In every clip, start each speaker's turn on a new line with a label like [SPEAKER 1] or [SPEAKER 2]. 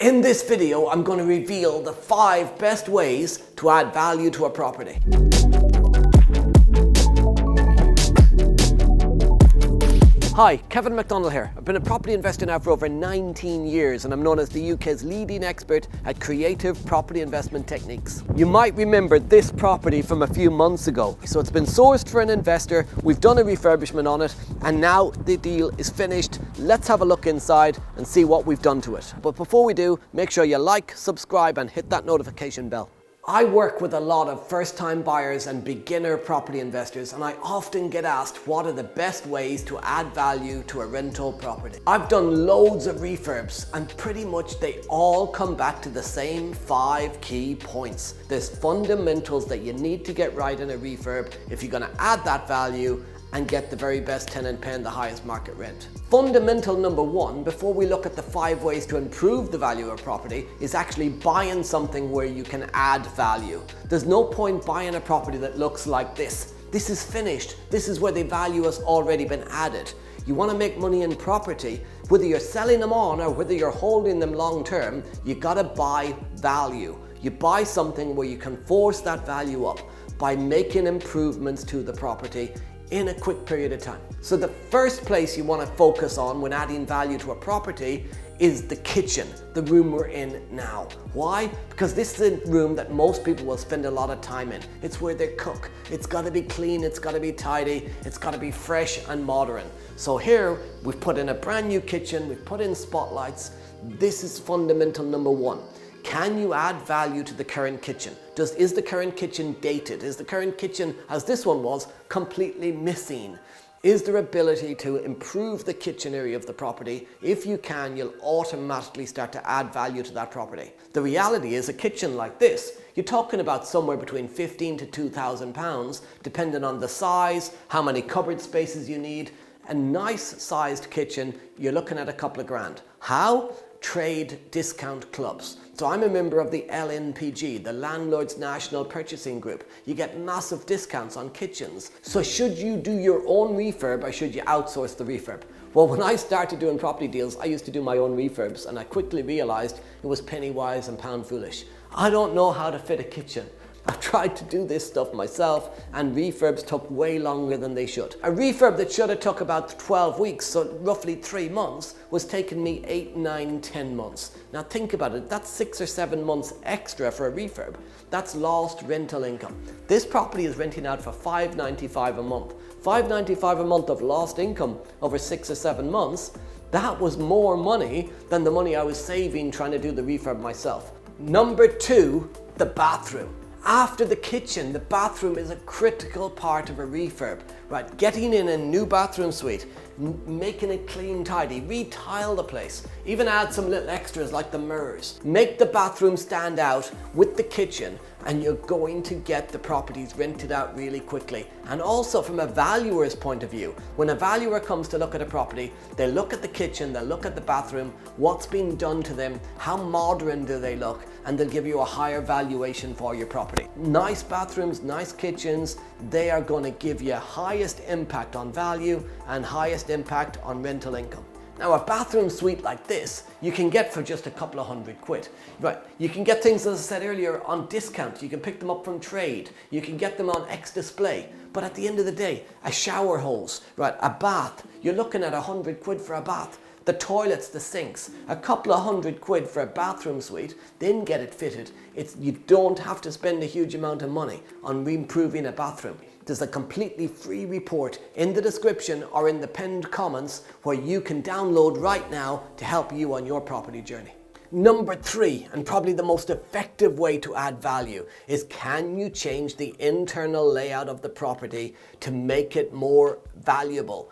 [SPEAKER 1] In this video, I'm going to reveal the 5 best ways to add value to a property. Hi, Kevin McDonald here. I've been a property investor now for over 19 years and I'm known as the UK's leading expert at creative property investment techniques. You might remember this property from a few months ago. So it's been sourced for an investor, we've done a refurbishment on it, and now the deal is finished. Let's have a look inside and see what we've done to it. But before we do, make sure you like, subscribe and hit that notification bell. I work with a lot of first-time buyers and beginner property investors, and I often get asked what are the best ways to add value to a rental property. I've done loads of refurbs and pretty much they all come back to the same 5 key points. There's fundamentals that you need to get right in a refurb if you're going to add that value and get the very best tenant paying the highest market rent. Fundamental number 1, before we look at the 5 ways to improve the value of a property, is actually buying something where you can add value. There's no point buying a property that looks like this. This is finished. This is where the value has already been added. You want to make money in property, whether you're selling them on or whether you're holding them long term, you gotta buy value. You buy something where you can force that value up by making improvements to the property in a quick period of time. So the first place you want to focus on when adding value to a property is the kitchen, the room we're in now. Why? Because this is a room that most people will spend a lot of time in. It's where they cook. It's got to be clean, it's got to be tidy, it's got to be fresh and modern. So here we've put in a brand new kitchen, we've put in spotlights. This is fundamental number 1. Can you add value to the current kitchen? Is the current kitchen dated? Is the current kitchen, as this one was, completely missing? Is there ability to improve the kitchen area of the property? If you can, you'll automatically start to add value to that property. The reality is a kitchen like this, you're talking about somewhere between £1,500 to £2,000, depending on the size, how many cupboard spaces you need. A nice sized kitchen, you're looking at a couple of grand. How? Trade discount clubs. So I'm a member of the LNPG, the Landlords National Purchasing Group. You get massive discounts on kitchens. So should you do your own refurb or should you outsource the refurb? Well, when I started doing property deals, I used to do my own refurbs and I quickly realized it was penny wise and pound foolish. I don't know how to fit a kitchen. I've tried to do this stuff myself and refurbs took way longer than they should. A refurb that should have took about 12 weeks, so roughly 3 months, was taking me 8, 9, 10 months. Now think about it, that's 6 or 7 months extra for a refurb. That's lost rental income. This property is renting out for $5.95 a month. $5.95 a month of lost income over 6 or 7 months, that was more money than the money I was saving trying to do the refurb myself. Number 2, the bathroom. After the kitchen, the bathroom is a critical part of a refurb, right? Getting in a new bathroom suite, making it clean, tidy, re-tile the place, even add some little extras like the mirrors. Make the bathroom stand out with the kitchen and you're going to get the properties rented out really quickly. And also from a valuer's point of view, when a valuer comes to look at a property, they look at the kitchen, they'll look at the bathroom, what's been done to them, how modern do they look, and they'll give you a higher valuation for your property. Nice bathrooms, nice kitchens, they are going to give you highest impact on value and highest impact on rental income. Now a bathroom suite like this, you can get for just a couple of £100. Right, you can get things, as I said earlier, on discount. You can pick them up from trade. You can get them on ex-display. But at the end of the day, a shower hose, right, a bath, you're looking at £100 for a bath. The toilets, the sinks, a couple of £100 for a bathroom suite, then get it fitted. You don't have to spend a huge amount of money on improving a bathroom. There's a completely free report in the description or in the pinned comments where you can download right now to help you on your property journey. Number 3, and probably the most effective way to add value, is can you change the internal layout of the property to make it more valuable?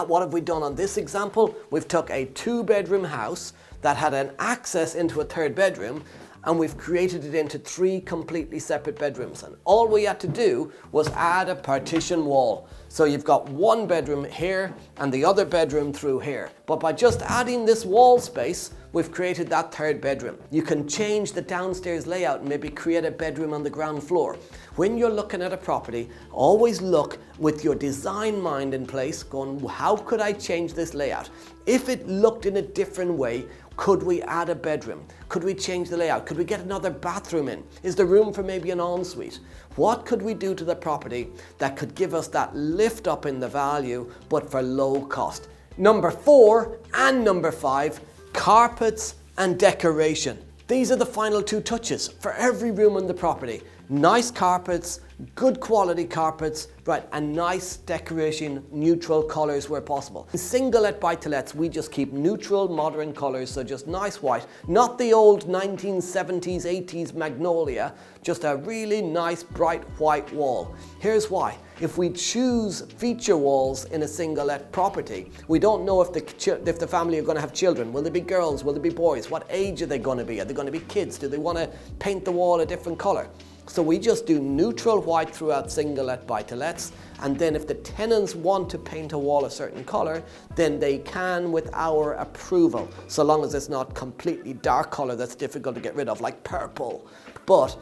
[SPEAKER 1] What have we done on this example? We've took a 2-bedroom house that had an access into a 3rd bedroom and we've created it into 3 completely separate bedrooms. And all we had to do was add a partition wall. So you've got 1 bedroom here and the other bedroom through here. But by just adding this wall space, we've created that 3rd bedroom. You can change the downstairs layout and maybe create a bedroom on the ground floor. When you're looking at a property, always look with your design mind in place, going, how could I change this layout? If it looked in a different way, Could we add a bedroom? Could we change the layout? Could we get another bathroom in? Is there room for maybe an ensuite? What could we do to the property that could give us that lift up in the value, but for low cost? Number 4 and number 5, carpets and decoration. These are the final 2 touches for every room in the property. Nice carpets, good quality carpets, right, and nice decoration, neutral colours where possible. In single-let buy-to-lets, we just keep neutral, modern colours, so just nice white, not the old 1970s, 80s magnolia, just a really nice bright white wall. Here's why. If we choose feature walls in a single-let property, we don't know if the family are going to have children. Will they be girls? Will they be boys? What age are they going to be? Are they going to be kids? Do they want to paint the wall a different colour? So we just do neutral white throughout single-let buy-to-lets, and then if the tenants want to paint a wall a certain colour, then they can with our approval, so long as it's not completely dark colour that's difficult to get rid of, like purple. But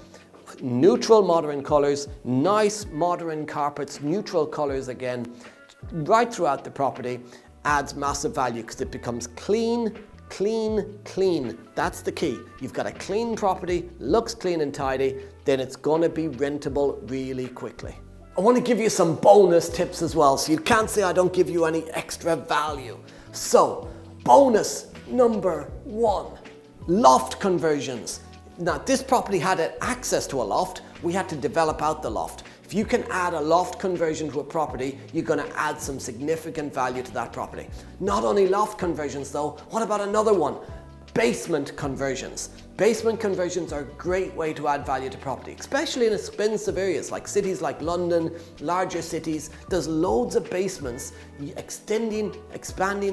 [SPEAKER 1] neutral modern colours, nice modern carpets, neutral colours again, right throughout the property adds massive value because it becomes clean, clean, clean. That's the key. You've got a clean property, looks clean and tidy, then it's gonna be rentable really quickly. I want to give you some bonus tips as well, so you can't say I don't give you any extra value. So, bonus number 1, loft conversions. Now, this property had access to a loft. We had to develop out the loft. If you can add a loft conversion to a property, you're going to add some significant value to that property. Not only loft conversions though, what about another one? Basement conversions. Basement conversions are a great way to add value to property, especially in expensive areas like cities like London, larger cities. There's loads of basements. Expanding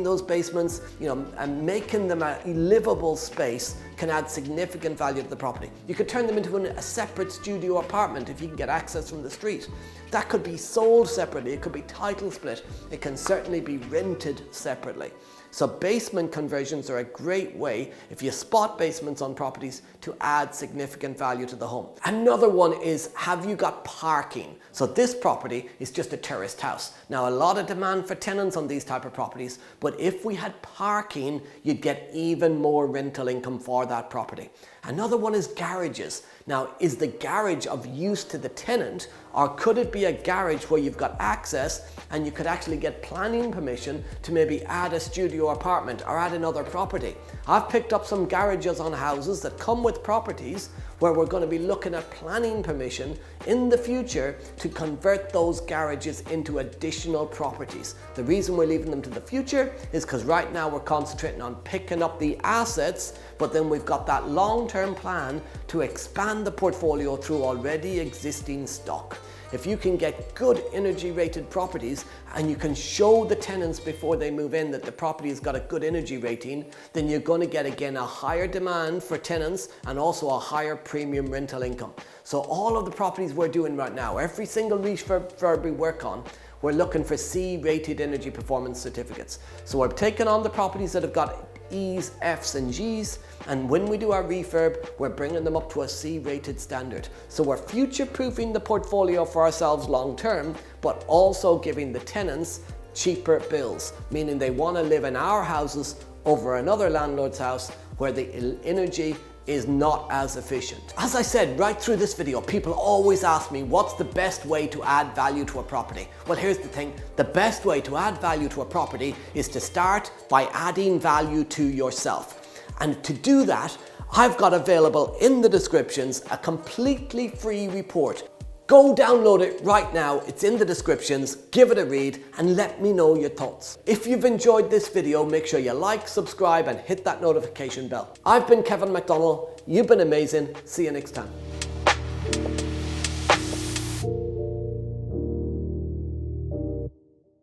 [SPEAKER 1] those basements, and making them a livable space can add significant value to the property. You could turn them into a separate studio apartment if you can get access from the street. That could be sold separately, it could be title split, it can certainly be rented separately. So basement conversions are a great way, if you spot basements on properties, to add significant value to the home. Another one is, have you got parking? So this property is just a terraced house. Now, a lot of demand for tenants on these type of properties, but if we had parking, you'd get even more rental income for that property. Another one is garages. Now, is the garage of use to the tenant, or could it be a garage where you've got access and you could actually get planning permission to maybe add a studio apartment or add another property? I've picked up some garages on houses that come with properties where we're going to be looking at planning permission in the future to convert those garages into additional properties. The reason we're leaving them to the future is because right now we're concentrating on picking up the assets, but then we've got that long-term plan to expand the portfolio through already existing stock. If you can get good energy rated properties and you can show the tenants before they move in that the property has got a good energy rating, then you're going to get again a higher demand for tenants and also a higher premium rental income. So all of the properties we're doing right now, every single refurb we work on, we're looking for C-rated energy performance certificates. So we're taking on the properties that have got E's, F's and G's, and when we do our refurb, we're bringing them up to a C-rated standard. So we're future-proofing the portfolio for ourselves long-term, but also giving the tenants cheaper bills, meaning they want to live in our houses over another landlord's house where the energy is not as efficient. As I said right through this video, people always ask me what's the best way to add value to a property. Well, here's the thing, the best way to add value to a property is to start by adding value to yourself. And to do that, I've got available in the descriptions a completely free report. Go download it right now, it's in the descriptions, give it a read and let me know your thoughts. If you've enjoyed this video, make sure you like, subscribe and hit that notification bell. I've been Kevin McDonald, you've been amazing, see you next time.